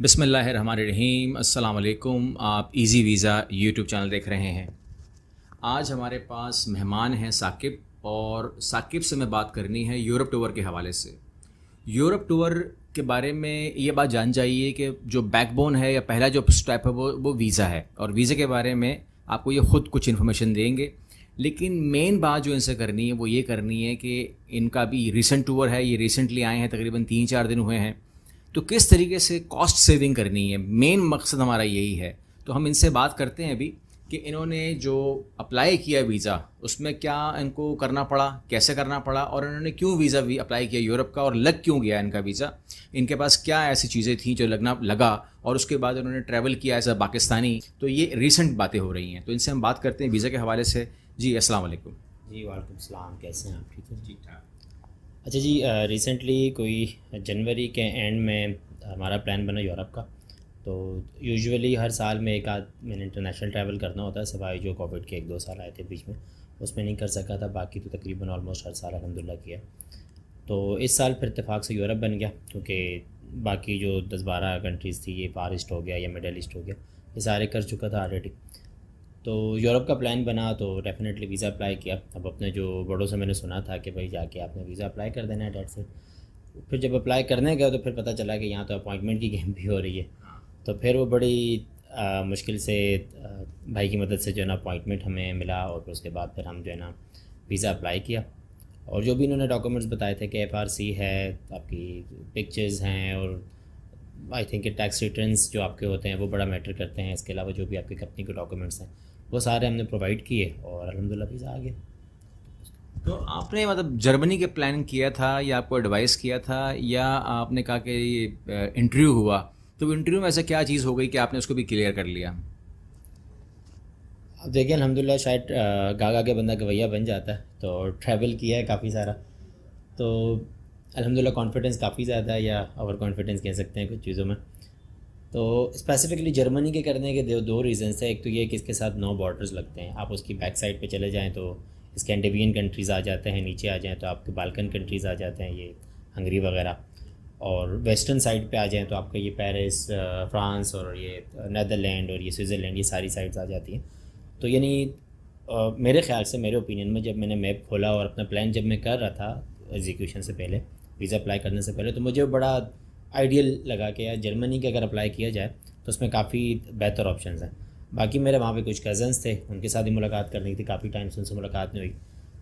बिस्मिल्लाहिर्रहमानिर्रहीम। अस्सलाम वालेकुम। आप इजी वीज़ा यूट्यूब चैनल देख रहे हैं। आज हमारे पास मेहमान हैं साकिब, और साकिब से मैं बात करनी है यूरोप टूर के हवाले से। यूरोप टूर के बारे में ये बात जान जाइए कि जो बैकबोन है या पहला जो स्टेप है वो वीज़ा है, और वीज़ा के बारे में आपको ये ख़ुद कुछ इन्फॉर्मेशन देंगे। लेकिन मेन बात जो इनसे करनी है वो ये करनी है कि इनका भी रिसेंट टूर है, ये रिसेंटली आए हैं, तकरीबन 3-4 दिन हुए हैं, तो किस तरीके से कॉस्ट सेविंग करनी है, मेन मकसद हमारा यही है। तो हम इनसे बात करते हैं अभी कि इन्होंने जो अप्लाई किया वीज़ा उसमें क्या इनको करना पड़ा, कैसे करना पड़ा, और इन्होंने क्यों वीज़ा भी अप्लाई किया यूरोप का, और लग क्यों गया इनका वीज़ा, इनके पास क्या ऐसी चीज़ें थी जो लगा, और उसके बाद उन्होंने ट्रैवल किया एज अ पाकिस्तानी। तो ये रिसेंट बातें हो रही हैं, तो इनसे हम बात करते हैं वीज़ा के हवाले से। जी अस्सलाम वालेकुम। जी वालेकुम सलाम, कैसे हैं आप? ठीक है, ठीक ठाक। अच्छा जी। रिसेंटली कोई जनवरी के एंड में हमारा प्लान बना यूरोप का। तो यूजुअली हर साल में एक आध मैंने इंटरनेशनल ट्रैवल करना होता है, सिवाय जो कोविड के 1-2 साल आए थे बीच में, उसमें नहीं कर सका था। बाकी तो तकरीबन ऑलमोस्ट हर साल अल्हम्दुलिल्लाह किया। तो इस साल फिर इत्तेफाक से यूरोप बन गया, क्योंकि बाकी जो 10-12 कंट्रीज़ थी, ये फार ईस्ट हो गया या मिडल ईस्ट हो गया, ये सारे कर चुका था ऑलरेडी। तो यूरोप का प्लान बना तो डेफिनेटली वीज़ा अप्लाई किया। अब अपने जो बड़ों से मैंने सुना था कि भाई जाके आपने वीज़ा अप्लाई कर देना है, डेट से। फिर जब अप्लाई करने गया तो फिर पता चला कि यहाँ तो अपॉइंटमेंट की गेम भी हो रही है। तो फिर वो बड़ी मुश्किल से भाई की मदद से जो है ना अपॉइंटमेंट हमें मिला, और फिर उसके बाद फिर हम जो है ना वीज़ा अप्लाई किया। और जो भी इन्होंने डॉक्यूमेंट्स बताए थे कि FRC है, आपकी पिक्चर्स हैं, और आई थिंक टैक्स रिटर्न्स जो आपके होते हैं वो बड़ा मैटर करते हैं। इसके अलावा जो भी आपकी कंपनी के डॉक्यूमेंट्स हैं वो सारे हमने प्रोवाइड किए, और अल्हम्दुलिल्लाह वीज़ा आ गया। तो आपने मतलब जर्मनी के प्लान किया था, या आपको एडवाइस किया था, या आपने कहा कि ये इंटरव्यू हुआ, तो इंटरव्यू में ऐसा क्या चीज़ हो गई कि आपने उसको भी क्लियर कर लिया? अब देखिए अल्हम्दुलिल्लाह शायद गा के बंदा गवैया बन जाता है। तो ट्रैवल किया है काफ़ी सारा, तो अल्हम्दुलिल्लाह कॉन्फिडेंस काफ़ी ज़्यादा है, या ओवर कॉन्फिडेंस कह सकते हैं कुछ चीज़ों में। तो स्पेसिफ़िकली जर्मनी के करने के दो रीज़न्स थे। एक तो ये कि इसके साथ 9 बॉर्डर्स लगते हैं। आप उसकी बैक साइड पे चले जाएँ तो स्कैंडिनेवियन कंट्रीज़ आ जाते हैं, नीचे आ जाएँ तो आपके बाल्कन कंट्रीज़ आ जाते हैं, ये हंगरी वगैरह। और वेस्टर्न साइड पे आ जाएँ तो आपका ये पेरिस, फ्रांस, और ये नीदरलैंड, और ये स्विट्ज़रलैंड, ये सारी साइड्स आ जाती हैं। तो यानी मेरे ख़्याल से, मेरे ओपिनियन में, जब मैंने मैप खोला और अपना प्लान जब मैं कर रहा था एग्जीक्यूशन से पहले, वीज़ा अप्लाई करने से पहले, तो मुझे बड़ा आइडियल लगा कि यार जर्मनी के अगर अप्लाई किया जाए तो उसमें काफ़ी बेहतर ऑप्शंस हैं। बाकी मेरे वहाँ पे कुछ कज़न्स थे, उनके साथ ही मुलाकात करनी थी, काफ़ी टाइम से उनसे मुलाकात नहीं हुई।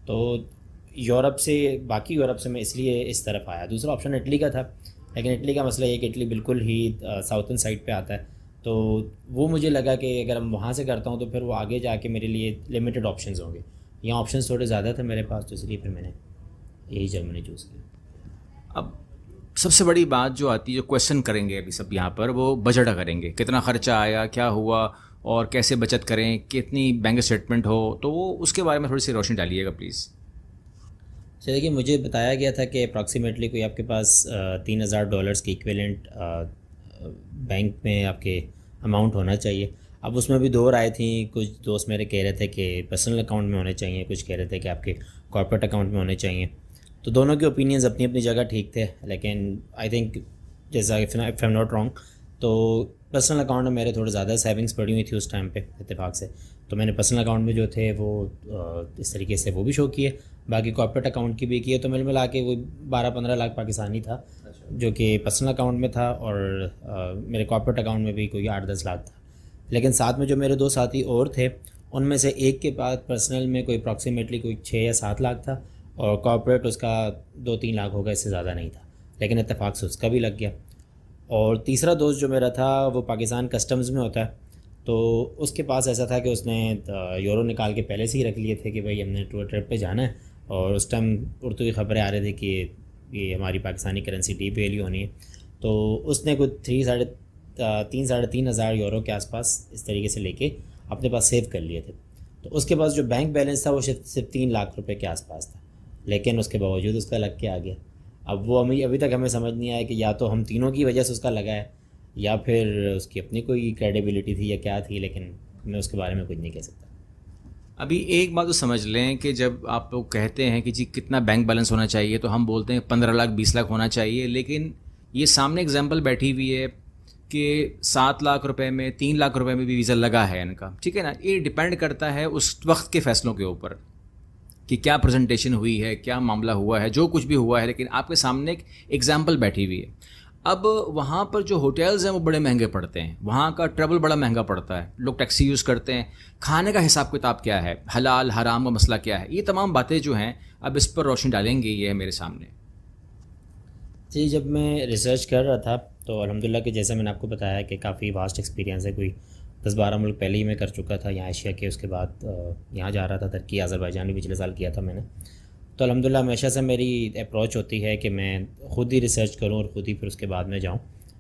तो यूरोप से, बाकी यूरोप से मैं इसलिए इस तरफ आया। दूसरा ऑप्शन इटली का था, लेकिन इटली का मसला ये कि इटली बिल्कुल ही साउथर्न साइड पे आता है। तो वो मुझे लगा कि अगर हम वहाँ से करता हूँ तो फिर वो आगे जाके मेरे लिए लिमिटेड ऑप्शंस होंगे। यहाँ ऑप्शंस थोड़े ज़्यादा थे मेरे पास, तो इसलिए फिर मैंने यही जर्मनी चूज़ किया। अब सबसे बड़ी बात जो आती है, जो क्वेश्चन करेंगे अभी सब यहाँ पर, वो बजट करेंगे, कितना ख़र्चा आया, क्या हुआ, और कैसे बचत करें, कितनी बैंक स्टेटमेंट हो, तो वो उसके बारे में थोड़ी सी रोशनी डालिएगा प्लीज़। तो देखिए, मुझे बताया गया था कि अप्रॉक्सीमेटली कोई आपके पास $3000 के इक्विवेलेंट बैंक में आपके अमाउंट होना चाहिए। अब उसमें भी दो राय थी। कुछ दोस्त मेरे कह रहे थे कि पर्सनल अकाउंट में होने चाहिए, कुछ कह रहे थे कि आपके कॉर्पोरेट अकाउंट में होने चाहिए। तो दोनों के ओपिनियंस अपनी अपनी जगह ठीक थे, लेकिन आई थिंक, जैसा if I am not wrong, तो पर्सनल अकाउंट में मेरे थोड़े ज़्यादा सेविंग्स पड़ी हुई थी उस टाइम पे इत्तेफाक से। तो मैंने पर्सनल अकाउंट में जो थे वो इस तरीके से वो भी शो किए, बाकी कॉर्पोरेट अकाउंट की भी किए। तो मिल मिला के वो 12-15 लाख पाकिस्तानी था जो कि पर्सनल अकाउंट में था, और मेरे कॉर्पोरेट अकाउंट में भी कोई 8-10 लाख था। लेकिन साथ में जो मेरे 2 साथी और थे, उनमें से एक के पास पर्सनल में कोई अप्रॉक्सीमेटली कोई 6 या 7 लाख था, और कॉर्पोरेट उसका 2-3 लाख होगा, इससे ज़्यादा नहीं था। लेकिन इत्तेफाक से उसका भी लग गया। और तीसरा दोस्त जो मेरा था वो पाकिस्तान कस्टम्स में होता है। तो उसके पास ऐसा था कि उसने यूरो निकाल के पहले से ही रख लिए थे कि भाई हमने टूर ट्रिप पे जाना है, और उस टाइम उर्दू की खबरें आ रही थी कि ये हमारी पाकिस्तानी करेंसी डीवैल्यू होनी है। तो उसने कुछ 3-3.5 हज़ार यूरो के आसपास इस तरीके से लेके अपने पास सेव कर लिए थे। तो उसके पास जो बैंक बैलेंस था वो सिर्फ 3 लाख रुपए के आसपास था, लेकिन उसके बावजूद उसका लग के आ गया। अब वो अभी तक हमें समझ नहीं आया कि या तो हम तीनों की वजह से उसका लगा है, या फिर उसकी अपनी कोई क्रेडिबिलिटी थी या क्या थी, लेकिन मैं उसके बारे में कुछ नहीं कह सकता। अभी एक बात तो समझ लें कि जब आप लोग कहते हैं कि जी कितना बैंक बैलेंस होना चाहिए, तो हम बोलते हैं 15 लाख 20 लाख होना चाहिए, लेकिन ये सामने एग्जांपल बैठी हुई है कि 7 लाख रुपए में 3 लाख रुपए में भी वीज़ा लगा है इनका, ठीक है ना। ये डिपेंड करता है उस वक्त के फ़ैसलों के ऊपर कि क्या प्रेजेंटेशन हुई है, क्या मामला हुआ है, जो कुछ भी हुआ है, लेकिन आपके सामने एक एग्जाम्पल बैठी हुई है। अब वहाँ पर जो होटल्स हैं वो बड़े महंगे पड़ते हैं, वहाँ का ट्रैवल बड़ा महंगा पड़ता है, लोग टैक्सी यूज़ करते हैं, खाने का हिसाब किताब क्या है, हलाल हराम का मसला क्या है, ये तमाम बातें जो हैं अब इस पर रोशनी डालेंगे, ये है मेरे सामने। जी, जब मैं रिसर्च कर रहा था तो अल्हम्दुलिल्लाह कि जैसा मैंने आपको बताया कि काफ़ी वास्ट एक्सपीरियंस है, कोई 10-12 मुल्क पहले ही मैं कर चुका था यहाँ एशिया के। उसके बाद यहाँ जा रहा था तुर्की, अज़रबैजान भी पिछले साल किया था मैंने। तो अल्हम्दुलिल्लाह हमेशा से मेरी अप्रोच होती है कि मैं ख़ुद ही रिसर्च करूँ और ख़ुद ही फिर उसके बाद में जाऊँ,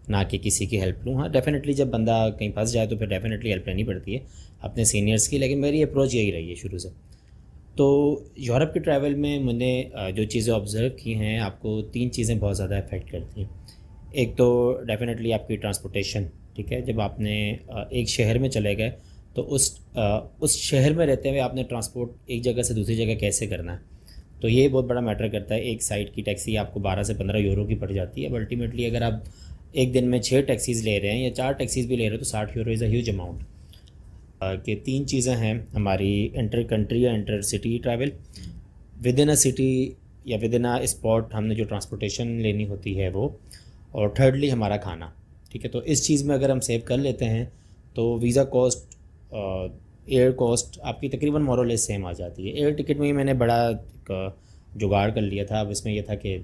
ना कि किसी की हेल्प लूँ। हाँ, डेफ़िनेटली जब बंदा कहीं फंस जाए तो फिर डेफ़िनेटली हेल्प लेनी पड़ती है अपने सीनियर्स की, लेकिन मेरी अप्रोच यही रही है शुरू से। तो यूरोप के ट्रैवल में मैंने जो चीज़ें ऑब्ज़र्व की हैं, आपको 3 चीज़ें बहुत ज़्यादा इफ़ेक्ट करती हैं। एक तो डेफ़िनेटली आपकी ट्रांसपोर्टेशन, ठीक है। जब आपने एक शहर में चले गए तो उस शहर में रहते हुए आपने ट्रांसपोर्ट एक जगह से दूसरी जगह कैसे करना है, तो ये बहुत बड़ा मैटर करता है। एक साइड की टैक्सी आपको 12 से 15 यूरो की पड़ जाती है। अब अल्टीमेटली अगर आप एक दिन में 6 टैक्सीज़ ले रहे हैं या 4 टैक्सीज़ भी ले रहे हो तो 60 euro is a huge amount. कि 3 चीज़ें हैं हमारी, इंटर कंट्री या inter city travel, with in a city या विद इन अ स्पॉट हमने जो ट्रांसपोर्टेशन लेनी होती है वो, और थर्डली हमारा खाना, ठीक है। तो इस चीज़ में अगर हम सेव कर लेते हैं तो वीज़ा कॉस्ट, एयर कॉस्ट आपकी तकरीबन मोर और लेस सेम आ जाती है। एयर टिकट में ही मैंने बड़ा एक जुगाड़ कर लिया था। अब इसमें यह था कि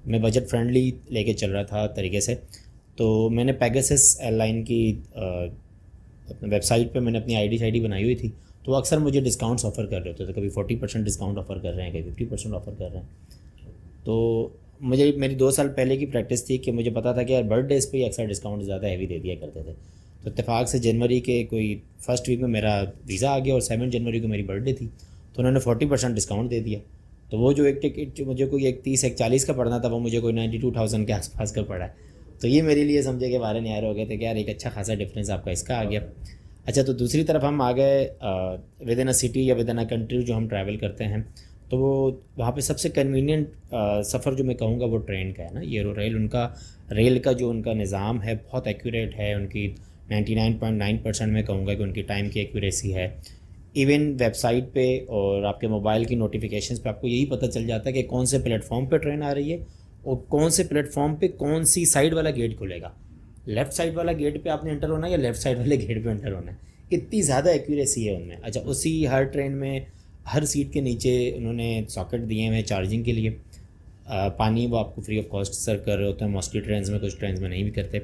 मैं बजट फ्रेंडली लेके चल रहा था तरीके से, तो मैंने पेगासस एयरलाइन की अपने वेबसाइट पे मैंने अपनी आईडी बनाई हुई थी, तो अक्सर मुझे डिस्काउंट्स ऑफ़र कर रहे होते थे। कभी 40% डिस्काउंट ऑफ़र कर रहे हैं, कभी 50% ऑफ़र कर रहे हैं। तो मुझे मेरी 2 साल पहले की प्रैक्टिस थी कि मुझे पता था कि यार बर्थडेज़ पे ही अक्सर डिस्काउंट ज़्यादा हैवी दे दिया करते थे। तो इत्तेफाक से जनवरी के कोई फर्स्ट वीक में मेरा वीज़ा आ गया और 7 जनवरी को मेरी बर्थडे थी, तो उन्होंने 40% डिस्काउंट दे दिया। तो वो जो एक टिकट जो मुझे कोई 31-40 का पड़ना था, वो मुझे कोई 92,000 के आसपास का पड़ा है। तो ये मेरे लिए समझे कि वारे न्यारे हो गए थे कि यार एक अच्छा खासा डिफरेंस आपका इसका आ गया। अच्छा, तो दूसरी तरफ हम आ गए विद इन अ सिटी या विद इन अ कंट्री जो हम ट्रैवल करते हैं, तो वो वहाँ पे सबसे कन्वीनियंट सफ़र जो मैं कहूँगा वो ट्रेन का है ना। यूरो रेल, उनका रेल का जो उनका निज़ाम है बहुत एक्यूरेट है। उनकी 99.9% मैं कहूँगा कि उनकी टाइम की एक्यूरेसी है। इवन वेबसाइट पे और आपके मोबाइल की नोटिफिकेशंस पे आपको यही पता चल जाता है कि कौन से प्लेटफॉर्म पे ट्रेन आ रही है और कौन से प्लेटफॉर्म पे कौन सी साइड वाला गेट खुलेगा। लेफ़्ट साइड वाला गेट पे आपने एंटर होना है या लेफ़्ट साइड वाले गेट पे एंटर होना है। इतनी ज़्यादा एक्यूरेसी है उनमें। अच्छा, उसी हर ट्रेन में हर सीट के नीचे उन्होंने सॉकेट दिए हुए हैं चार्जिंग के लिए। पानी वो आपको फ्री ऑफ कॉस्ट सर्व कर रहे होते हैं मोस्टली ट्रेन में, कुछ ट्रेन में नहीं भी करते।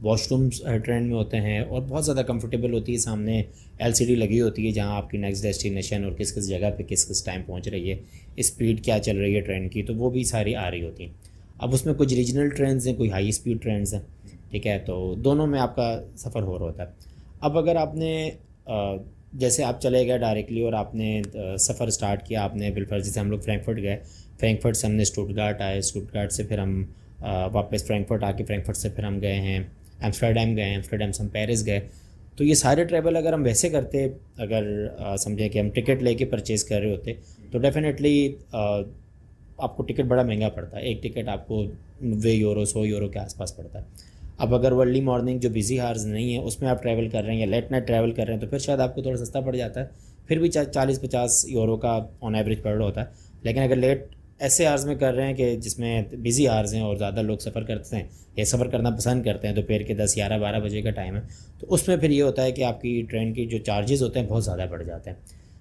वॉशरूम्स हर ट्रेन में होते हैं और बहुत ज़्यादा कंफर्टेबल होती है। सामने एलसीडी लगी होती है जहाँ आपकी नेक्स्ट डेस्टिनेशन और किस किस जगह पे किस किस टाइम पहुँच रही है, स्पीड क्या चल रही है ट्रेन की, तो वो भी सारी आ रही होती हैं। अब उसमें कुछ रीजनल ट्रेन्स हैं, कोई हाई स्पीड ट्रेन्स हैं, ठीक है। तो दोनों में आपका सफ़र हो रहा होता है। अब अगर आपने जैसे आप चले गए डायरेक्टली और आपने सफ़र स्टार्ट किया, आपने बिलफर्ज जैसे हम लोग फ्रैंकफर्ट गए, फ्रैंकफर्ट से हमने स्टुटगार्ट आए, स्टुटगार्ट से फिर हम वापस फ्रैंकफर्ट आके फ्रैंकफर्ट से फिर हम गए हैं एम्स्टर्डम गए, एम्स्टर्डम से हम पेरिस गए। तो ये सारे ट्रैवल अगर हम वैसे करते, अगर समझें कि हम टिकट लेके परचेज़ कर रहे होते, तो डेफिनेटली आपको टिकट बड़ा महंगा पड़ता है। एक टिकट आपको 90 यूरो 100 यूरो के आसपास पड़ता है। अब अगर वो अर्ली मॉर्निंग जो बिज़ी हार्स नहीं है उसमें आप ट्रैवल कर रहे हैं या लेट नाइट ट्रैवल कर रहे हैं, तो फिर शायद आपको थोड़ा सस्ता पड़ जाता है, फिर भी 40-50 यूरो का ऑन एवरेज पड़ रहा होता है। लेकिन अगर लेट ऐसे आवर्स में कर रहे हैं कि जिसमें बिज़ी आवर्स हैं और ज़्यादा लोग सफ़र करते हैं या सफ़र करना पसंद करते हैं, दोपहर के 10-11-12 बजे का टाइम है, तो उसमें फिर ये होता है कि आपकी ट्रेन की जो चार्जेस होते हैं बहुत ज़्यादा बढ़ जाते हैं।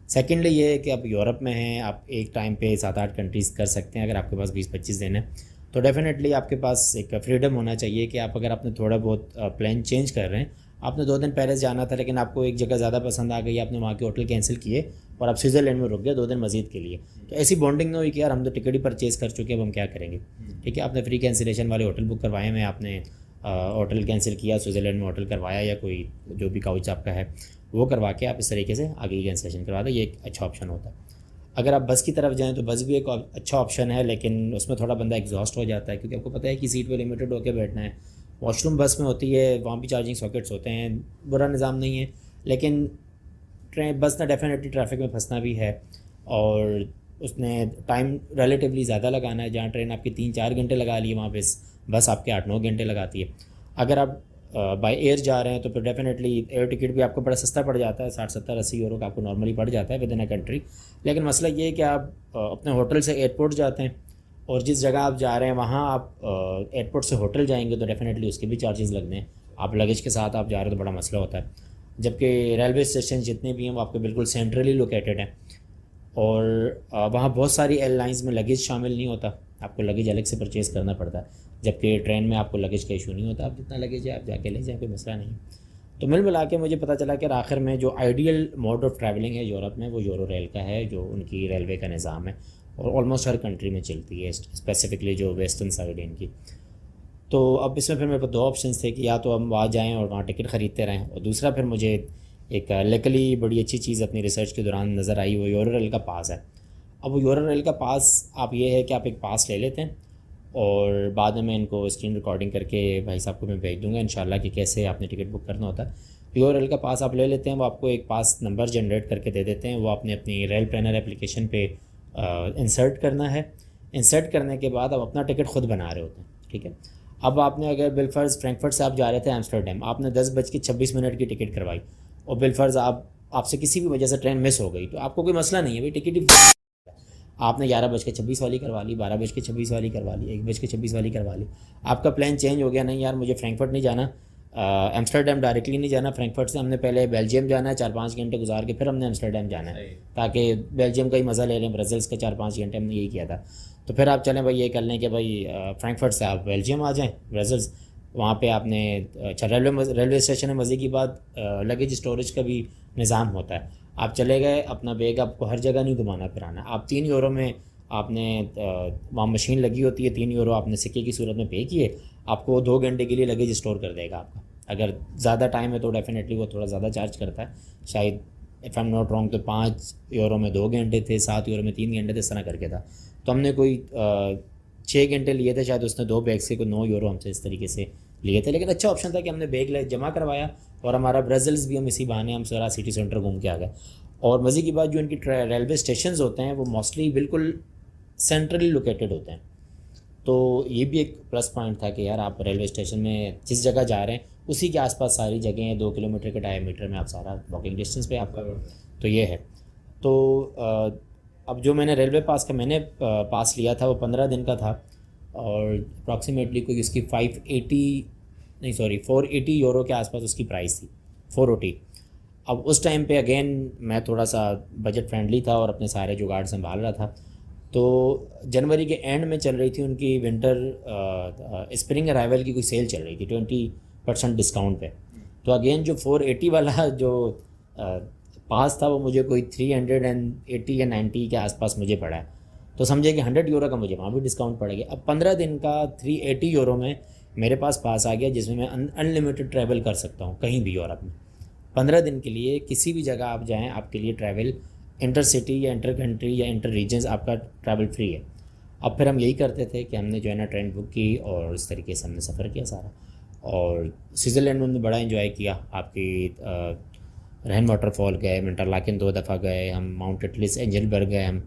सेकेंडली ये है कि आप यूरोप में हैं, आप एक टाइम पे 7-8 कंट्रीज़ कर सकते हैं। अगर आपके पास 20-25 दिन है तो डेफ़िनेटली आपके पास एक फ्रीडम होना चाहिए कि आप अगर आपने थोड़ा बहुत प्लान चेंज कर रहे हैं, आपने 2 दिन पेरिस जाना था लेकिन आपको एक जगह ज़्यादा पसंद आ गई, आपने वहाँ के होटल कैंसिल किए और आप स्विट्ज़रलैंड में रुक गए 2 दिन मज़ीद के लिए, तो ऐसी बॉन्डिंग ना हुई कि यार हम तो टिकट ही परचेज़ कर चुके हैं, अब हम क्या करेंगे। ठीक है, आपने फ्री कैंसिलेशन वाले होटल बुक करवाए हैं, आपने होटल कैंसिल किया, स्विट्ज़रलैंड में होटल करवाया या कोई जो भी काउच आपका है वो करवा के आप इस तरीके से आगे की कैंसिलेशन करवा दें, ये एक अच्छा ऑप्शन होता है। अगर आप बस की तरफ जाएँ तो बस भी एक अच्छा ऑप्शन है, लेकिन उसमें थोड़ा बंदा एग्जॉस्ट हो जाता है क्योंकि आपको पता है कि सीट पे लिमिटेड होकर बैठना है। वॉशरूम बस में होती है, वहाँ भी चार्जिंग सॉकेट्स होते हैं, बुरा निज़ाम नहीं है, लेकिन बस ने डेफिनेटली ट्रैफिक में फंसना भी है और उसने टाइम रिलेटिवली ज़्यादा लगाना है। जहाँ ट्रेन आपके 3-4 घंटे लगा लिए, वहाँ पे बस आपके 8-9 घंटे लगाती है। अगर आप बाय एयर जा रहे हैं तो फिर डेफिनेटली एयर टिकट भी आपको बड़ा सस्ता पड़ जाता है, 60-70-80 यूरो का आपको नॉर्मली पड़ जाता है विद इन अ कंट्री। लेकिन मसला ये है कि आप अपने होटल से एयरपोर्ट जाते हैं और जिस जगह आप जा रहे हैं वहाँ आप एयरपोर्ट से होटल जाएंगे तो डेफिनेटली उसके भी चार्जेस लगने हैं। आप लगेज के साथ आप जा रहे हो तो बड़ा मसला होता है। जबकि रेलवे स्टेशन जितने भी हैं वो आपके बिल्कुल सेंट्रली लोकेटेड हैं और वहाँ बहुत सारी एयरलाइंस में लगेज शामिल नहीं होता, आपको लगेज अलग से परचेज़ करना पड़ता है। जबकि ट्रेन में आपको लगेज का इशू नहीं होता, आप जितना लगेज है आप जाके ले जाएँ, कोई मसला नहीं। तो मिल मिला के मुझे पता चला कि आखिर में जो आइडियल मोड ऑफ ट्रैवलिंग है यूरोप में वो यूरो रेल का है, जो उनकी रेलवे का निज़ाम है और ऑलमोस्ट हर कंट्री में चलती है, स्पेसिफिकली जो वेस्टर्न साइड है इनकी। तो अब इसमें फिर मेरे पास दो ऑप्शंस थे कि या तो हम वहाँ जाएँ और वहाँ टिकट ख़रीदते रहें, और दूसरा फिर मुझे एक लकली बड़ी अच्छी चीज़ अपनी रिसर्च के दौरान नज़र आई, वो यूरो रेल का पास है। अब वो यूरो रेल का पास आप ये है कि आप एक पास ले लेते हैं और बाद में मैं इनको स्क्रीन रिकॉर्डिंग करके भाई साहब को मैं भेज दूँगा इंशाल्लाह कि कैसे आपने टिकट बुक करना होता है। यूरो रेल का पास आप ले लेते हैं, वो आपको एक पास नंबर जनरेट करके दे देते हैं, वो आपने अपनी रेल प्लानर एप्लीकेशन पे इंसर्ट करना है। इंसर्ट करने के बाद आप अपना टिकट ख़ुद बना रहे होते हैं, ठीक है। अब आपने अगर बिलफर्ज़ फ्रैंकफर्ट से आप जा रहे थे एम्स्टर्डम, आपने 10:26 की टिकट करवाई और बिलफर्ज़ आपसे किसी भी वजह से ट्रेन मिस हो गई तो आपको कोई मसला नहीं है भाई, टिकट ही आपने 11:26 वाली करवा ली, 12:26 वाली करवा ली, 1:26 वाली करवा ली। आपका प्लान चेंज हो गया, नहीं यार मुझे फ्रैंकफर्ट नहीं जाना, एम्स्टर्डम डायरेक्टली नहीं जाना, फ्रैंकफर्ट से हमने पहले बेल्जियम जाना है, 4-5 घंटे गुजार के फिर हमने एम्स्टर्डम जाना है ताकि बेल्जियम का ही मज़ा ले लें। ब्रज़िल्स के 4-5 घंटे हमने यही किया था। तो फिर आप चलें भाई ये कर लें कि भाई फ्रैंकफर्ट से आप बेल्जियम आ जाएँ, ब्रज़िल्स वहाँ पे आपने अच्छा रेलवे स्टेशन है। मज़े की बात लगेज स्टोरेज का भी निज़ाम होता है। आप चले गए, अपना बैग आपको हर जगह नहीं घुमाना फिराना, आप 3 यूरो में आपने वहाँ मशीन लगी होती है, 3 यूरो आपने सिक्के की सूरत में पे किए, आपको 2 घंटे के लिए लगेज स्टोर कर देगा आपका। अगर ज़्यादा टाइम है तो डेफिनेटली वो थोड़ा ज़्यादा चार्ज करता है, शायद if I am not wrong तो 5 यूरो में 2 घंटे थे, 7 यूरो में 3 घंटे थे, इस तरह करके था। तो हमने कोई 6 घंटे लिए थे शायद, उसने 2 बैग से कोई 9 यूरो हमसे इस तरीके से लिए थे। लेकिन अच्छा ऑप्शन था कि हमने बैग जमा करवाया और हमारा ब्रज़िल्स भी हम इसी बहाने हम सारा सिटी सेंटर घूम के आ गए। और मज़े की बात, जो इनकी रेलवे स्टेशन होते हैं वो मोस्टली बिल्कुल सेंट्रली लोकेटेड होते हैं। तो ये भी एक प्लस पॉइंट था कि यार आप रेलवे स्टेशन में जिस जगह जा रहे हैं उसी के आसपास सारी जगह हैं, 2 किलोमीटर के डायमीटर में आप सारा वॉकिंग डिस्टेंस पे आपका, तो ये है। तो अब जो मैंने रेलवे पास का मैंने पास लिया था वो 15 दिन का था और अप्रॉक्सीमेटली कोई उसकी 480 यूरो के आसपास उसकी प्राइस थी, 480। अब उस टाइम पे अगेन मैं थोड़ा सा बजट फ्रेंडली था और अपने सारे जुगाड़ संभाल रहा था। तो जनवरी के एंड में चल रही थी उनकी विंटर स्प्रिंग अराइवल की कोई सेल चल रही थी 20% डिस्काउंट पे। तो अगेन जो 480 वाला जो पास था वो मुझे कोई 380 या 90 के आसपास मुझे पड़ा है। तो समझे कि 100 यूरो का मुझे वहाँ भी डिस्काउंट पड़ गया। अब 15 दिन का 380 यूरो में मेरे पास पास आ गया, जिसमें मैं अनलिमिटेड ट्रैवल कर सकता हूँ कहीं भी यूरोप में। 15 दिन के लिए किसी भी जगह आप जाएँ, आपके लिए ट्रैवल इंटर सिटी या इंटर कंट्री या इंटर रीजन्स आपका ट्रैवल फ्री है। अब फिर हम यही करते थे कि हमने जो है ना ट्रेन बुक की और इस तरीके से हमने सफ़र किया सारा। और स्विट्ज़रलैंड में हमने बड़ा एंजॉय किया। आपकी रहन वाटरफॉल गए, इंटरलाकेन 2 दफ़ा गए हम, माउंट एटलिस, एंजलबर्ग गए हम।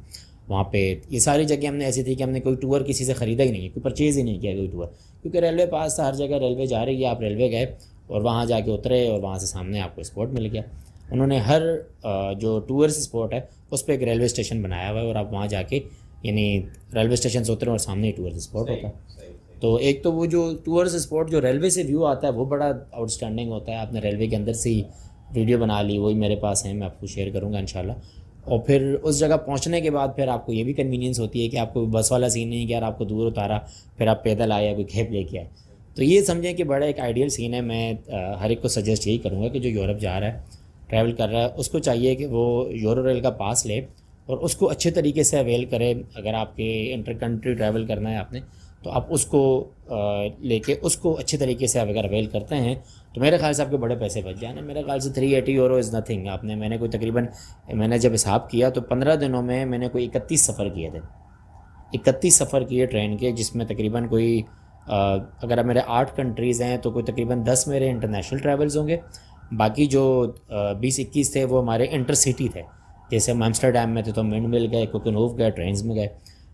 वहाँ पे ये सारी जगह हमने ऐसी थी कि हमने कोई टूर किसी से ख़रीदा ही नहीं है, कोई परचेज़ ही नहीं किया कोई टूर, क्योंकि रेलवे पास था, हर जगह रेलवे जा रही है, आप रेलवे गए और वहाँ जाके उतरे और वहाँ से सामने आपको स्पॉट मिल गया। उन्होंने हर जो टूरिस्ट स्पॉट है उस पर एक रेलवे स्टेशन बनाया हुआ है और आप वहाँ जाके यानी रेलवे स्टेशन से उतरे और सामने ही टूरिस्ट स्पॉट होता है। तो एक तो वो जो टूरिस्ट स्पॉट जो रेलवे से व्यू आता है वो बड़ा आउटस्टैंडिंग होता है। आपने रेलवे के अंदर से ही वीडियो बना ली, वही मेरे पास है, मैं आपको शेयर करूँगा इंशाल्लाह। और फिर उस जगह पहुँचने के बाद फिर आपको ये भी कन्वीनियंस होती है कि आपको बस वाला सीन नहीं कि यार आपको दूर उतारा फिर आप पैदल आए या कोई कैब लेके आए। तो ये समझें कि बड़ा एक आइडियल सीन है। मैं हर एक को सजेस्ट यही करूँगा कि जो यूरोप जा रहा है, ट्रैवल कर रहा है, उसको चाहिए कि वो यूरो रेल का पास ले और उसको अच्छे तरीके से अवेल करे। अगर आपके इंटर कंट्री ट्रैवल करना है आपने, तो आप उसको लेके उसको अच्छे तरीके से अगर अवेल करते हैं तो मेरे ख्याल से आपके बड़े पैसे बच जाए ना। मेरे ख्याल से 380 यूरो इज़ नथिंग। मैंने कोई तकरीबन, मैंने जब हिसाब किया तो 15 दिनों में मैंने कोई 31 सफ़र किए थे, 31 सफ़र किए ट्रेन के, जिसमें तकरीबन कोई अगर अब मेरे 8 कंट्रीज़ हैं तो कोई तकरीबन 10 मेरे इंटरनेशनल ट्रैवल्स होंगे। बाकी जो 20-21 थे वो हमारे इंटर सिटी थे। जैसे हम एम्स्टर्डम में थे तो मिंड मिल गए, कोकनहोफ गए, ट्रेन्स में गए।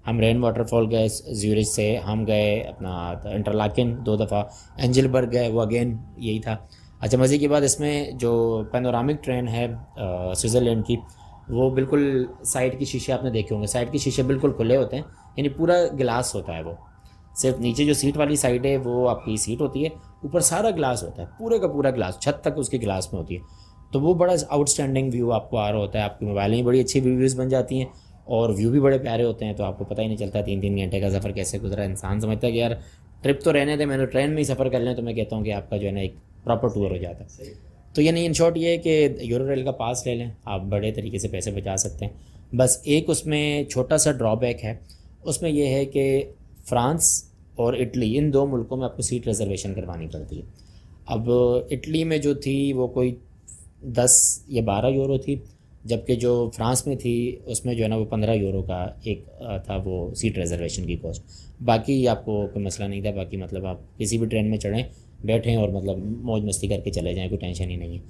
हम रेन वाटरफॉल गए ज्यूरिच से, हम गए अपना इंटरलाकेन 2 दफ़ा, एंजलबर्ग गए, वो अगेन यही था। अच्छा, मज़े की बात इसमें जो पैनोरामिक ट्रेन है स्विट्ज़रलैंड की, वो बिल्कुल साइड की शीशे आपने देखे होंगे, साइड के शीशे बिल्कुल खुले होते हैं, यानी पूरा ग्लास होता है। वो सिर्फ नीचे जो सीट वाली साइड है वो आपकी सीट होती है, ऊपर सारा ग्लास होता है, पूरे का पूरा ग्लास, छत तक उसके ग्लास में होती है। तो वो बड़ा आउटस्टैंडिंग व्यू आपको आ रहा होता है, आपकी मोबाइल में बड़ी अच्छी वीडियोज़ बन जाती हैं और व्यू भी बड़े प्यारे होते हैं। तो आपको पता ही नहीं चलता 3-3 घंटे का सफ़र कैसे गुजरा। इंसान समझता है कि यार ट्रिप तो रहने दे, मैंने ट्रेन में ही सफ़र कर लें, तो मैं कहता हूँ कि आपका जो है ना एक प्रॉपर टूर हो जाता है। तो यानी इन शॉर्ट ये है कि यूरो रेल का पास ले लें, आप बड़े तरीके से पैसे बचा सकते हैं। बस एक उसमें छोटा सा ड्रॉबैक है, उसमें यह है कि फ़्रांस और इटली, इन 2 मुल्कों में आपको सीट रिज़र्वेशन करवानी पड़ती है। अब इटली में जो थी वो कोई 10 या 12 यूरो थी, जबकि जो फ्रांस में थी उसमें जो है ना वो 15 यूरो का एक था वो सीट रिज़र्वेशन की कॉस्ट। बाकी आपको कोई मसला नहीं था, बाकी मतलब आप किसी भी ट्रेन में चढ़ें, बैठें और मतलब मौज मस्ती करके चले जाएँ, कोई टेंशन ही नहीं है।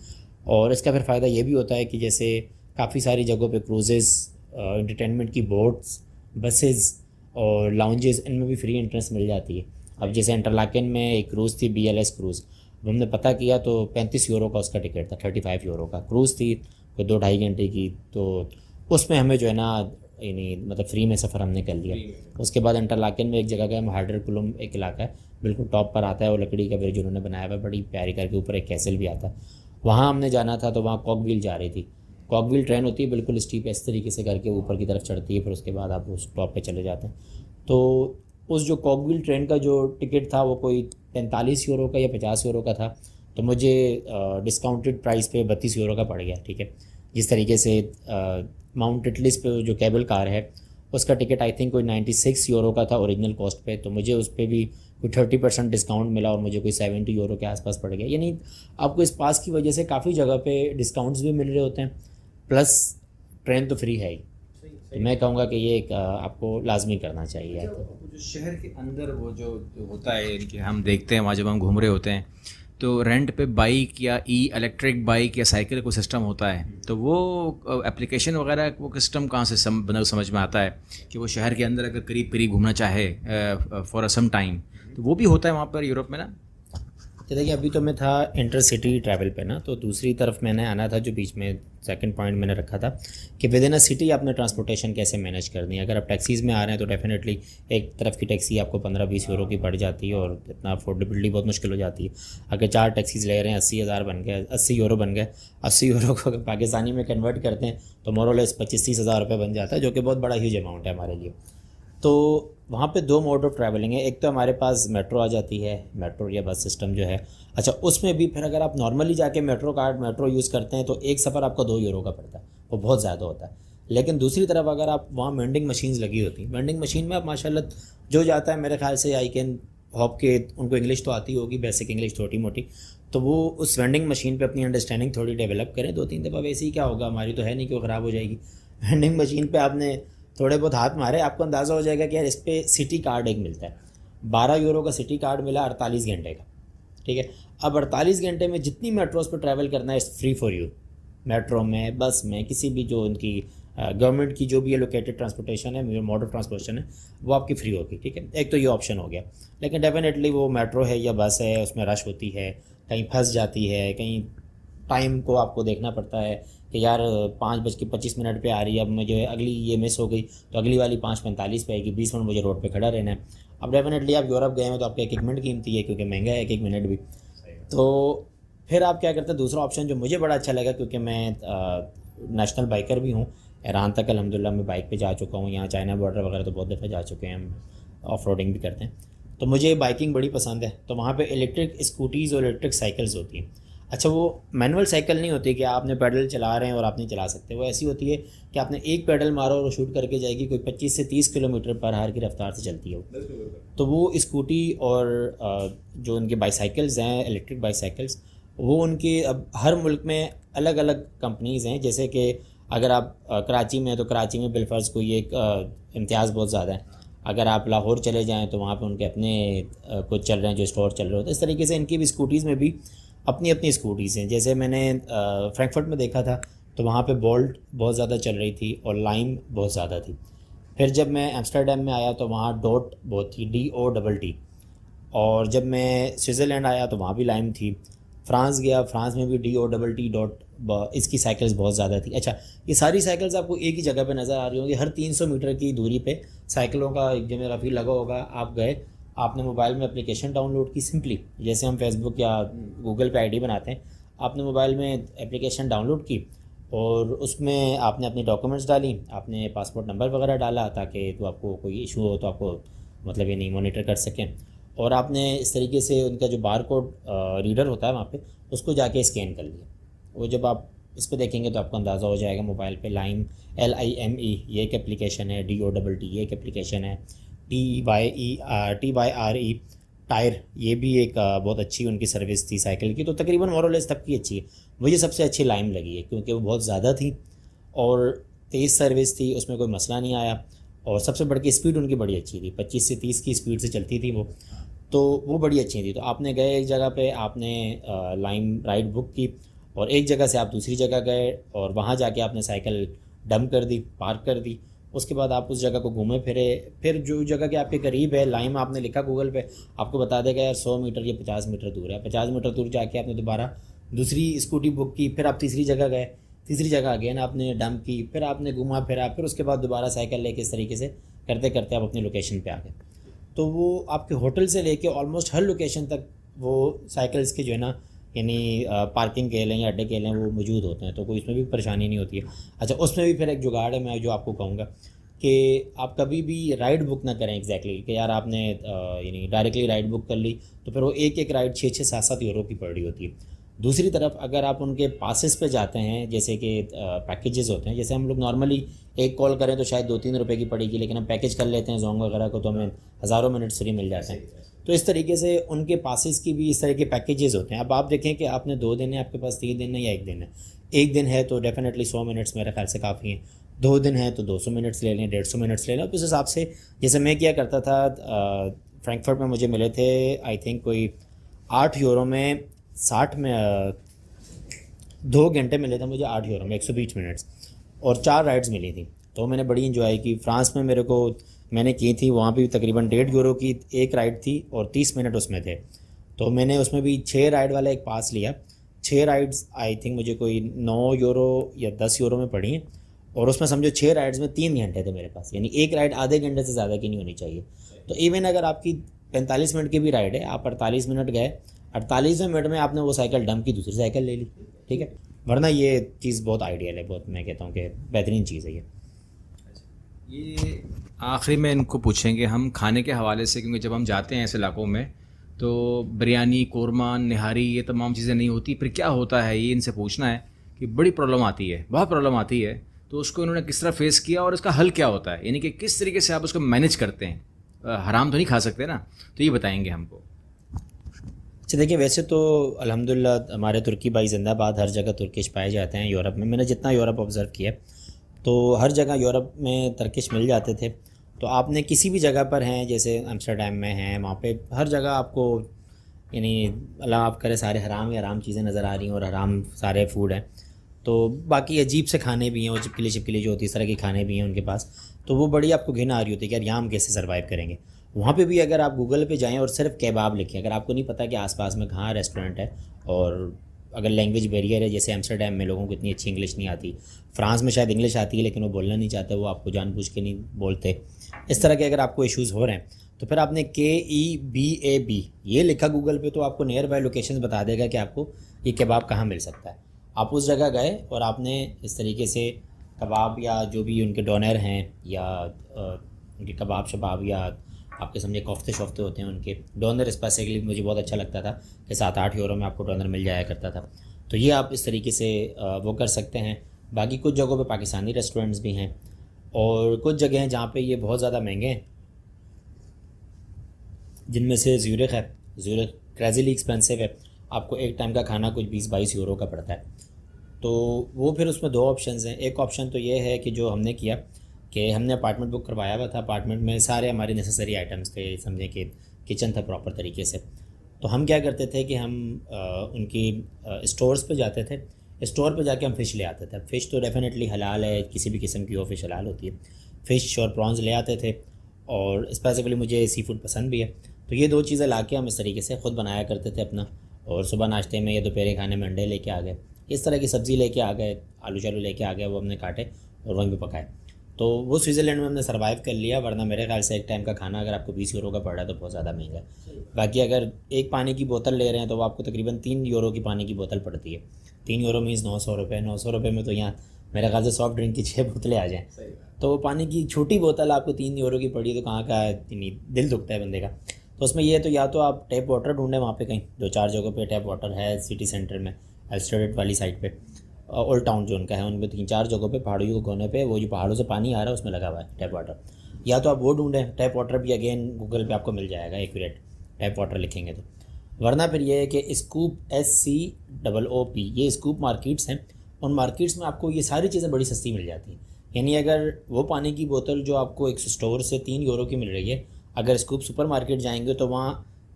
और इसका फिर फ़ायदा ये भी होता है कि जैसे काफ़ी सारी जगहों पे क्रूज़ेज़, एंटरटेनमेंट की बोट्स, बसेस और लाउंजेस, इनमें भी फ्री एंट्रेंस मिल जाती है। अब जैसे इंटरलाकेन में एक क्रूज़ थी BLS क्रूज़, हमने पता किया तो 35 यूरो का उसका टिकट था, 35 यूरो का क्रूज़ थी, कोई 2-2.5 घंटे की। तो उसमें हमें जो है ना यानी मतलब फ्री में सफ़र हमने कर लिया। उसके बाद इंटरलाकेन में एक जगह गए, महाडर कुलुम एक इलाका है, बिल्कुल टॉप पर आता है, वो लकड़ी का ब्रिज उन्होंने बनाया हुआ है बड़ी प्यारी करके, ऊपर एक कैसल भी आता है, वहाँ हमने जाना था। तो वहाँ कॉकव्हील जा रही थी, कॉकव्हील ट्रेन होती है बिल्कुल स्टीप, इस तरीके से करके ऊपर की तरफ चढ़ती है, फिर उसके बाद आप उस टॉप पे चले जाते हैं। तो उस जो कॉकव्हील ट्रेन का जो टिकट था वो कोई 45 यूरो का या 50 यूरो का था, तो मुझे डिस्काउंटेड प्राइस पे 32 यूरो का पड़ गया। ठीक है, जिस तरीके से माउंट इटलिस पे जो केबल कार है उसका टिकट आई थिंक कोई 96 यूरो का था ओरिजिनल कॉस्ट पे, तो मुझे उस पर भी कोई 30% डिस्काउंट मिला और मुझे कोई 70 यूरो के आसपास पड़ गया। यानी आपको इस पास की वजह से काफ़ी जगह पे डिस्काउंट्स भी मिल रहे होते हैं, प्लस ट्रेन तो फ्री है ही। तो मैं कहूँगा कि ये एक आपको लाजमी करना चाहिए। जो शहर के अंदर वो जो होता है कि हम देखते हैं वहाँ जब हम घूम रहे होते हैं तो रेंट पे बाइक या इलेक्ट्रिक बाइक या साइकिल को सिस्टम होता है, तो वो एप्लीकेशन वगैरह वो सिस्टम कहाँ से समझ में आता है कि वो शहर के अंदर अगर करीब करीब घूमना चाहे फॉर सम टाइम, तो वो भी होता है वहाँ पर यूरोप में ना। तो देखिए अभी तो मैं था इंटरसिटी ट्रैवल पे ना, तो दूसरी तरफ मैंने आना था, जो बीच में सेकंड पॉइंट मैंने रखा था कि विद इन अ सिटी आपने ट्रांसपोर्टेशन कैसे मैनेज करनी है। अगर आप टैक्सीज़ में आ रहे हैं तो डेफिनेटली एक तरफ की टैक्सी आपको 15-20 यूरो की पड़ जाती है और इतना अफोर्डेबिलिटी बहुत मुश्किल हो जाती है। अगर 4 टैक्सीज़ ले रहे हैं 80,000 बन गए, 80 यूरो बन गए, 80 यूरो को अगर पाकिस्तानी में कन्वर्ट करते हैं तो मोरलेस 25-30 हज़ार रुपये बन जाता है, जो कि बहुत बड़ा ह्यूज अमाउंट है हमारे लिए। तो वहाँ पे 2 मोड ऑफ ट्रैवलिंग है, एक तो हमारे पास मेट्रो आ जाती है, मेट्रो या बस सिस्टम जो है। अच्छा, उसमें भी फिर अगर आप नॉर्मली जाके मेट्रो यूज़ करते हैं तो एक सफ़र आपका 2 यूरो का पड़ता है, वो बहुत ज़्यादा होता है। लेकिन दूसरी तरफ अगर आप वहाँ वेंडिंग मशीन्स लगी होती हैं, वेंडिंग मशीन में आप माशाल्लाह जो जाता है, मेरे ख्याल से आई कैन होप के उनको इंग्लिश तो आती होगी, बेसिक इंग्लिश छोटी मोटी, तो वो उस वेंडिंग मशीन पे अपनी अंडरस्टैंडिंग थोड़ी डेवलप करें 2-3 दफ़ा। वैसे ही क्या होगा, हमारी तो है नहीं कि वो ख़राब हो जाएगी। वेंडिंग मशीन पे आपने थोड़े बहुत हाथ मारे, आपको अंदाज़ा हो जाएगा कि यार इस पर सिटी कार्ड एक मिलता है, 12 यूरो का सिटी कार्ड मिला 48 घंटे का। ठीक है, अब 48 घंटे में जितनी मेट्रोज़ पर ट्रैवल करना है is free for you. Metro में, बस में, किसी भी जो उनकी गवर्नमेंट की जो भी एलोकेटेड ट्रांसपोर्टेशन है, मोड ऑफ ट्रांसपोर्टेशन है, वो आपकी फ्री होगी। ठीक है, एक तो ये ऑप्शन हो गया। लेकिन डेफिनेटली वो मेट्रो है या बस है, उसमें रश होती है, कहीं फंस जाती है, कहीं टाइम को आपको देखना पड़ता है कि यार 5:25 पे आ रही है, अब मुझे अगली ये मिस हो गई तो अगली वाली 5:45 पे आएगी, 20 मिनट मुझे रोड पे खड़ा रहना है। अब डेफिनेटली आप यूरोप गए हैं तो आपका 1-1 मिनट कीमती है, क्योंकि महंगा है 1-1 मिनट भी। तो फिर आप क्या करते हैं, दूसरा ऑप्शन जो मुझे बड़ा अच्छा लगा, क्योंकि मैं नेशनल बाइकर भी हूँ, ईरान तक अल्हम्दुलिल्लाह मैं बाइक पे जा चुका हूँ, यहाँ चाइना बॉर्डर वगैरह तो बहुत दफ़ा जा चुके हैं, हम ऑफ रोडिंग भी करते हैं, तो मुझे बाइकिंग बड़ी पसंद है। तो वहाँ पे इलेक्ट्रिक स्कूटीज़ और इलेक्ट्रिक साइकिल्स होती हैं। अच्छा, वो मैनुअल साइकिल नहीं होती कि आपने पैडल चला रहे हैं और आप नहीं चला सकते, वो ऐसी होती है कि आपने एक पैडल मारो और शूट करके जाएगी, कोई 25 से 30 किलोमीटर पर आवर की रफ्तार से चलती है वो। तो वो स्कूटी और जो उनके बाईसाइकिल्स हैं, इलेक्ट्रिक बाईसाइकिल्स, वो उनके अब हर मुल्क में अलग अलग कंपनीज़ हैं। जैसे कि अगर आप कराची में हैं तो कराची में बिलफर्ज को ये एक इम्तियाज़ बहुत ज़्यादा है। अगर आप लाहौर चले जाएँ तो वहाँ पे उनके अपने कुछ चल रहे हैं जो स्टोर चल रहे होते हैं। इस तरीके से इनकी भी स्कूटीज़ में भी अपनी अपनी स्कूटीज़ हैं। जैसे मैंने फ्रैंकफर्ट में देखा था तो वहाँ पे बोल्ट बहुत ज़्यादा चल रही थी और लाइम बहुत ज़्यादा थी। फिर जब मैं एम्स्टर्डम में आया तो वहाँ डॉट बहुत थी, DOTT। और जब मैं स्विट्ज़रलैंड आया तो वहाँ भी लाइम थी। फ्रांस गया, फ्रांस में भी DOTT डॉट, इसकी साइकिल्स बहुत ज़्यादा थी। अच्छा, ये सारी साइकिल्स आपको एक ही जगह पे नज़र आ रही होंगी। हर 300 मीटर की दूरी पे साइकिलों का एक जगह रफ़ी लगा होगा। आप गए, आपने मोबाइल में एप्लीकेशन डाउनलोड की, सिंपली जैसे हम फेसबुक या गूगल पे आईडी बनाते हैं, आपने मोबाइल में एप्लीकेशन डाउनलोड की और उसमें आपने अपनी डॉक्यूमेंट्स डाली, आपने पासपोर्ट नंबर वगैरह डाला ताकि तो आपको कोई इशू हो तो आपको मतलब ये नहीं मॉनिटर कर सकें। और आपने इस तरीके से उनका जो बार कोड रीडर होता है वहाँ पे, उसको जाके स्कैन कर लिया। वो जब आप इस पे देखेंगे तो आपको अंदाज़ा हो जाएगा मोबाइल पे लाइम, LIME ये एक एप्लीकेशन है, DOTT ये एक एप्लीकेशन है, TYRE टायर ये भी एक बहुत अच्छी उनकी सर्विस थी साइकिल की। तो तकरीबन मोरलेस तब की अच्छी है। मुझे सबसे अच्छी लाइम लगी है क्योंकि वो बहुत ज़्यादा थी और तेज़ सर्विस थी, उसमें कोई मसला नहीं आया। और सबसे बढ़ के स्पीड उनकी बड़ी अच्छी थी, 25 से 30 की स्पीड से चलती थी वो, तो वो बड़ी अच्छी थी। तो आपने गए एक जगह पे, आपने लाइम राइड बुक की और एक जगह से आप दूसरी जगह गए और वहाँ जाके आपने साइकिल डंप कर दी, पार्क कर दी। उसके बाद आप उस जगह को घूमे फिरे, फिर जो जगह के आपके करीब है, लाइम आपने लिखा गूगल पे, आपको बता देगा यार 100 मीटर या 50 मीटर दूर है। 50 मीटर दूर जाके आपने दोबारा दूसरी स्कूटी बुक की, फिर आप तीसरी जगह गए, तीसरी जगह अगेन आपने डंप की, फिर आपने घूमा फिरा, फिर उसके बाद दोबारा साइकिल लेके इस तरीके से करते करते आप अपनी लोकेशन पे आ गए। तो वो आपके होटल से लेके ऑलमोस्ट हर लोकेशन तक वो साइकिल्स के जो है ना, यानी पार्किंग के लें या अड्डे के लें, वो मौजूद होते हैं, तो कोई इसमें भी परेशानी नहीं होती है। अच्छा, उसमें भी फिर एक जुगाड़ है मैं जो आपको कहूँगा कि आप कभी भी राइड बुक ना करें एग्जैक्टली कि यार आपने यानी डायरेक्टली राइड बुक कर ली तो फिर वो एक एक राइड 6-6, 7-7 यूरो की पड़ रही होती है। दूसरी तरफ अगर आप उनके पासेस पे जाते हैं, जैसे कि पैकेजेस होते हैं, जैसे हम लोग नॉर्मली एक कॉल करें तो शायद 2-3 रुपए की पड़ेगी, लेकिन हम पैकेज कर लेते हैं जोंग वगैरह को तो हमें हज़ारों मिनट्स फ्री मिल जाते हैं। तो इस तरीके से उनके पासेस की भी इस तरह के पैकेजेस होते हैं। अब आप देखें कि आपने 2 दिन है आपके पास, 3 दिन है या 1 दिन है। 1 दिन है तो डेफिनेटली 100 मिनट्स मेरे ख्याल से काफ़ी हैं। 2 दिन है तो 200 मिनट्स ले लें, 150 मिनट्स ले लें। तो उस हिसाब से जैसे मैं क्या करता था, फ्रैंकफर्ट में मुझे मिले थे आई थिंक कोई 8 यूरो में 60 में 2 घंटे मिले थे मुझे 8 यूरो में 120 मिनट्स और 4 राइड्स मिली थी। तो मैंने बड़ी इन्जॉय की। फ्रांस में मेरे को मैंने की थी, वहाँ भी तकरीबन 1.5 यूरो की एक राइड थी और 30 मिनट उसमें थे। तो मैंने उसमें भी 6 राइड वाला एक पास लिया। 6 राइड्स आई थिंक मुझे कोई 9 यूरो या 10 यूरो में पड़ी हैं और उसमें समझो 6 राइड्स में 3 घंटे थे मेरे पास, यानी एक राइड आधे घंटे से ज़्यादा की नहीं होनी चाहिए। तो इवन अगर आपकी 45 मिनट की भी राइड है, आप 48 मिनट गए, 48वें मिनट में आपने वो साइकिल डंप की, दूसरी साइकिल ले ली, ठीक है। वरना ये चीज़ बहुत आइडियल है, बहुत मैं कहता हूँ कि बेहतरीन चीज़ है ये आखिरी में इनको पूछेंगे हम खाने के हवाले से, क्योंकि जब हम जाते हैं ऐसे इलाकों में तो बिरयानी, कोरमा, निहारी ये तमाम चीज़ें नहीं होती। फिर क्या होता है ये इनसे पूछना है कि बड़ी प्रॉब्लम आती है, बहुत प्रॉब्लम आती है। तो उसको इन्होंने किस तरह फेस किया और इसका हल क्या होता है, यानी कि किस तरीके से आप उसको मैनेज करते हैं। हराम तो नहीं खा सकते ना, तो ये बताएंगे हमको। अच्छा देखिए, वैसे तो अल्हम्दुलिल्लाह हमारे तुर्की भाई जिंदाबाद, हर जगह तुर्किश पाए जाते हैं यूरोप में। मैंने जितना यूरोप ऑब्ज़र्व किया तो हर जगह यूरोप में तुर्किश मिल जाते थे। तो आपने किसी भी जगह पर हैं, जैसे एम्स्टर्डम में हैं, वहाँ पे हर जगह आपको यानी अल्लाह आप करे सारे हराम या हराम चीज़ें नज़र आ रही हैं और हराम सारे फूड हैं। तो बाकी अजीब से खाने भी हैं, वो चिपकली जो होती है इस तरह के खाने भी हैं उनके पास। तो वो बड़ी आपको घिन आ रही होती है कि यार यहाँ हम कैसे सर्वाइव करेंगे। वहाँ पे भी अगर आप गूगल पे जाएं और सिर्फ केबाब लिखें, अगर आपको नहीं पता कि आसपास में कहाँ रेस्टोरेंट है, और अगर लैंग्वेज बैरियर है, जैसे एम्स्टर्डम में लोगों को इतनी अच्छी इंग्लिश नहीं आती, फ्रांस में शायद इंग्लिश आती है लेकिन वो बोलना नहीं चाहते, वो आपको जानबूझ के नहीं बोलते, इस तरह के अगर आपको इश्यूज़ हो रहे हैं तो फिर आपने KEBAB ये लिखा गूगल पे तो आपको नियर बाय लोकेशन बता देगा कि आपको ये केबाब कहाँ मिल सकता है। आप उस जगह गए और आपने इस तरीके से कबाब या जो भी उनके डोनर हैं या उनके कबाब शबाब या आपके समझे कोफ्ते शोफ्ते होते हैं, उनके डोनर स्पेसिफिकली मुझे बहुत अच्छा लगता था कि 7-8 यूरो में आपको डोनर मिल जाया करता था। तो ये आप इस तरीके से वो कर सकते हैं। बाकी कुछ जगहों पे पाकिस्तानी रेस्टोरेंट्स भी हैं और कुछ जगह हैं जहाँ पे ये बहुत ज़्यादा महंगे हैं, जिनमें से ज़्यूरिख है। ज़्यूरिख क्रेज़िली एक्सपेंसिव है, आपको एक टाइम का खाना कुछ 20-22 यूरो का पड़ता है। तो वो फिर उसमें 2 ऑप्शंस हैं। एक ऑप्शन तो ये है कि जो हमने किया कि हमने अपार्टमेंट बुक करवाया हुआ था, अपार्टमेंट में सारे हमारे नेसेसरी आइटम्स थे, समझे कि किचन था प्रॉपर तरीके से। तो हम क्या करते थे कि हम उनकी स्टोर्स पे जाते थे, स्टोर पे जाके हम फ़िश ले आते थे। फ़िश तो डेफिनेटली हलाल है, किसी भी किस्म की वो फ़िश हलाल होती है। फ़िश और प्रॉन्स ले आते थे, और स्पेसिफिकली मुझे सी फूड पसंद भी है। तो ये 2 चीज़ें ला के हम इस तरीके से ख़ुद बनाया करते थे अपना, और सुबह नाश्ते में या दोपहर खाने में अंडे लेके आ गए, इस तरह की सब्ज़ी लेके आ गए, आलू चालू लेके आ गए, वो हमने काटे और वहीं पे पकाए। तो वो स्विट्ज़रलैंड में हमने सर्वाइव कर लिया, वरना मेरे ख्याल से एक टाइम का खाना अगर आपको 20 यूरो का पड़ रहा है तो बहुत ज़्यादा महंगा है। बाकी अगर एक पानी की बोतल ले रहे हैं तो वो आपको तकरीबन 3 यूरो की पानी की बोतल पड़ती है। 3 यूरो मीन्स 900 रुपये। 900 रुपये में तो यहाँ मेरे ख्याल से सॉफ्ट ड्रिंक की 6 बोतलें आ जाएँ। तो वो पानी की छोटी बोतल आपको 3 यूरो की पड़ी तो कहाँ का नहीं, दिल दुखता है बंदे का। तो उसमें ये तो या तो आप टैप वाटर ढूंढें वहाँ पे कहीं, 2-4 जगहों पे टैप वाटर है सिटी सेंटर में, एल्स्ट्रेड वाली साइड पे, ओल्ड टाउन जो उनका है उनमें 3-4 जगहों पे पहाड़ियों को कोने पे वो जो पहाड़ों से पानी आ रहा है उसमें लगा हुआ है टैप वाटर। या तो आप वो ढूंढें, टैप वाटर भी अगेन गूगल पे आपको मिल जाएगा, एक्यूरेट टैप वाटर लिखेंगे तो। वरना फिर ये है कि स्कूप, SCOOP, ये स्कूप मार्केट्स हैं, उन मार्केट्स में आपको ये सारी चीज़ें बड़ी सस्ती मिल जाती हैं। यानी अगर वो पानी की बोतल जो आपको एक स्टोर से 3 यूरो की मिल रही है, अगर स्कूप सुपर मार्केट जाएंगे तो वहाँ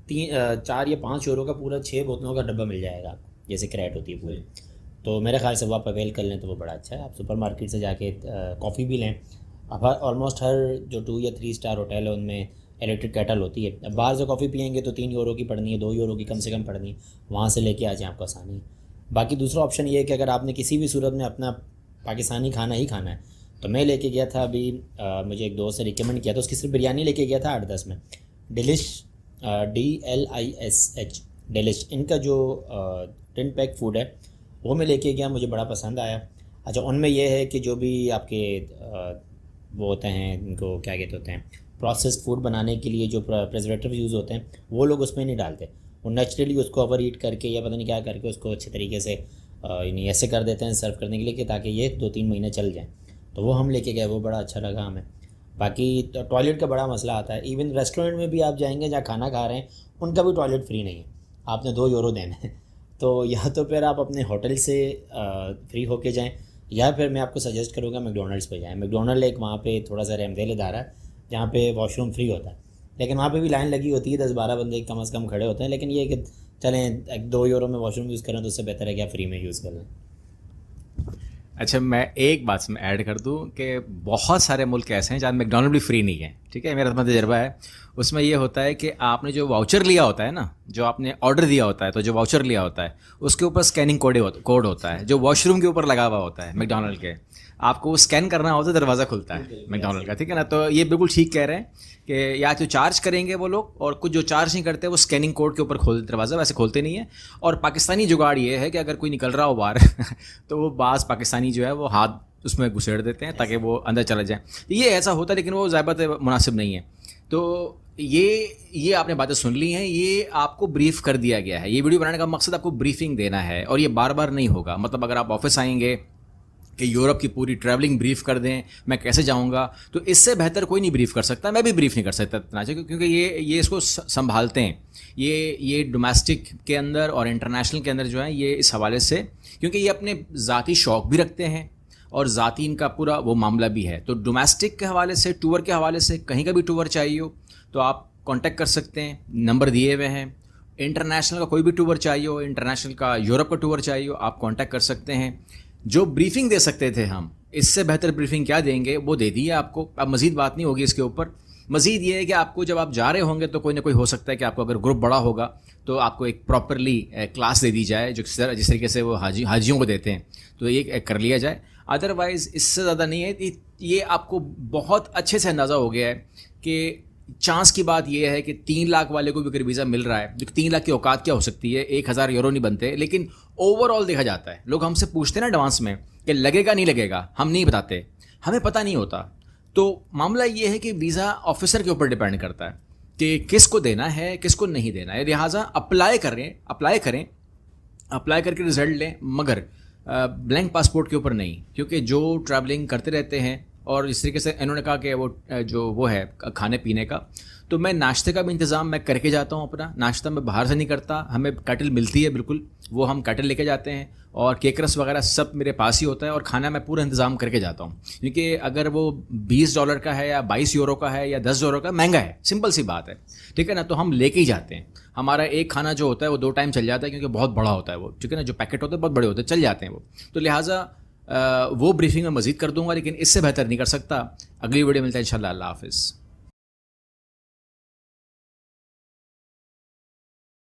4 या 5 यूरो का पूरा 6 बोतलों का डब्बा मिल जाएगा आपको, जैसे क्रैट होती है पूरी। तो मेरे ख्याल से वो आप अवेल कर लें तो वो बड़ा अच्छा है। आप सुपर मार्केट से जाके कॉफ़ी भी लें। अब ऑलमोस्ट हर जो 2 या 3 स्टार होटल है उनमें इलेक्ट्रिक केटल होती है। अब बाहर से कॉफ़ी पियेंगे तो 3 यूरो की पड़नी है, 2 यूरो की कम से कम पड़नी है, वहाँ से लेके आ जाएँ, आपको आसानी है। बाकी दूसरा ऑप्शन ये है कि अगर आपने किसी भी सूरत में अपना पाकिस्तानी खाना ही खाना है, तो मैं लेके गया था अभी, मुझे एक दोस्त से रिकमेंड किया था, उसकी सिर्फ बिरयानी लेके गया था 8-10 में। डिलिश, DLISH, डिलिश, इनका जो टिन पैक फूड है वो मैं लेके गया, मुझे बड़ा पसंद आया। अच्छा, उनमें यह है कि जो भी आपके वो होते हैं, इनको क्या कहते हैं, प्रोसेस्ड फूड बनाने के लिए जो प्रिजर्वेटिव यूज़ होते हैं वो लोग उसमें नहीं डालते, वो नेचुरली उसको ओवर ईट करके या पता नहीं क्या करके उसको अच्छे तरीके से यानी ऐसे कर देते हैं सर्व करने के लिए कि ताकि ये 2-3 महीने चल जाएँ। तो वो हम लेके गए, वो बड़ा अच्छा लगा हमें। बाकी तो टॉयलेट का बड़ा मसला आता है। इवन रेस्टोरेंट में भी आप जाएंगे जहाँ खाना खा रहे हैं, उनका भी टॉयलेट फ्री नहीं है, आपने 2 यूरो देने हैं। तो या तो फिर आप अपने होटल से फ्री होके जाएं, या फिर मैं आपको सजेस्ट करूँगा मैकडोनल्ड्स पे जाएं। मैकडोनल्ड एक वहाँ पे थोड़ा सा रहमदिल इदारा है जहाँ पे वॉशरूम फ्री होता है, लेकिन वहाँ पे भी लाइन लगी होती है, 10-12 बंदे कम से कम खड़े होते हैं। लेकिन ये कि चलें 2 यूरो में वॉशरूम यूज़ करें तो उससे बेहतर है कि आप फ्री में यूज़ कर लें। अच्छा, मैं एक बात में ऐड कर दूं कि बहुत सारे मुल्क ऐसे हैं जहाँ मैकडोनल्ड भी फ्री नहीं है, ठीक है। मेरा तजर्बा है उसमें ये होता है कि आपने जो वाउचर लिया होता है ना, जो आपने ऑर्डर दिया होता है, तो जो वाउचर लिया होता है उसके ऊपर स्कैनिंग कोड होता है जो वॉशरूम के ऊपर लगा हुआ होता है मैकडोनल्ड के। आपको वो स्कैन करना होता है, दरवाज़ा खुलता है मैकडोनल्ड का, ठीक है ना। तो ये बिल्कुल ठीक कह रहे हैं कि या तो चार्ज करेंगे वो लोग, और कुछ जो चार्ज नहीं करते वो स्कैनिंग कोड के ऊपर खोल दरवाज़ा, वैसे खोलते नहीं है। और पाकिस्तानी जुगाड़ ये है कि अगर कोई निकल रहा हो बाहर तो वो बाज़ पाकिस्तानी जो है वो हाथ उसमें घुसेड़ देते हैं ताकि वो अंदर चला जाए। ये ऐसा होता है, लेकिन वो ज़ायबत मुनासिब नहीं है। तो ये आपने बातें सुन ली हैं, ये आपको ब्रीफ कर दिया गया है। ये वीडियो बनाने का मकसद आपको ब्रीफिंग देना है, और ये बार बार नहीं होगा। मतलब अगर आप ऑफिस आएंगे कि यूरोप की पूरी ट्रैवलिंग ब्रीफ कर दें, मैं कैसे जाऊंगा, तो इससे बेहतर कोई नहीं ब्रीफ कर सकता। मैं भी ब्रीफ नहीं कर सकता इतना, क्योंकि ये इसको संभालते हैं, ये डोमेस्टिक के अंदर और इंटरनेशनल के अंदर जो है ये इस हवाले से, क्योंकि ये अपने ज़ाती शौक़ भी रखते हैं और ज़ाती इनका पूरा वो मामला भी है। तो डोमेस्टिक के हवाले से, टूर के हवाले से, कहीं का भी टूर चाहिए हो तो आप कांटेक्ट कर सकते हैं, नंबर दिए हुए हैं। इंटरनेशनल का कोई भी टूर चाहिए हो, इंटरनेशनल का यूरोप का टूर चाहिए हो, आप कांटेक्ट कर सकते हैं। जो ब्रीफिंग दे सकते थे हम, इससे बेहतर ब्रीफिंग क्या देंगे, वो दे दी है आपको। अब मज़ीद बात नहीं होगी इसके ऊपर। मज़ीद ये है कि आपको जब आप जा रहे होंगे तो कोई ना कोई हो सकता है कि आपको अगर ग्रुप बड़ा होगा तो आपको एक प्रॉपरली क्लास दे दी जाए, जो जिस तरीके से वो हाजियों को देते हैं, तो ये कर लिया जाए। अदरवाइज़ इससे ज़्यादा नहीं है। ये आपको बहुत अच्छे से अंदाज़ा हो गया है कि चांस की बात यह है कि 3 लाख वाले को भी अगर वीज़ा मिल रहा है, जो 3 लाख की औकात क्या हो सकती है, 1000 यूरो नहीं बनते, लेकिन ओवरऑल देखा जाता है। लोग हमसे पूछते हैं ना एडवांस में कि लगेगा नहीं लगेगा, हम नहीं बताते, हमें पता नहीं होता। तो मामला ये है कि वीज़ा ऑफिसर के ऊपर डिपेंड करता है कि किसको देना है, किसको नहीं देना है। लिहाजा अप्लाई करें, अप्लाई करके रिजल्ट लें, मगर ब्लैंक पासपोर्ट के ऊपर नहीं, क्योंकि जो ट्रैवलिंग करते रहते हैं। और इस तरीके से इन्होंने कहा कि वो है खाने पीने का, तो मैं नाश्ते का भी इंतज़ाम मैं करके जाता हूँ। अपना नाश्ता मैं बाहर से नहीं करता, हमें कटल मिलती है बिल्कुल, वो हम कटल लेके जाते हैं, और केक रस वगैरह सब मेरे पास ही होता है। और खाना मैं पूरा इंतज़ाम करके जाता हूँ, क्योंकि अगर वो $20 का है या 22 यूरो का है या 10 यूरो का, महंगा है, सिंपल सी बात है, ठीक है ना। तो हम लेके ही जाते हैं। हमारा एक खाना जो होता है वो 2 टाइम चल जाता है, क्योंकि बहुत बड़ा होता है वो, ठीक है ना। जो पैकेट होते हैं बहुत बड़े होते हैं, चल जाते हैं वो। तो लिहाजा वो ब्रीफिंग में मज़ीद कर दूंगा, लेकिन इससे बेहतर नहीं कर सकता। अगली वीडियो मिलता है इंशाल्लाह। अल्लाह हाफ़िज़।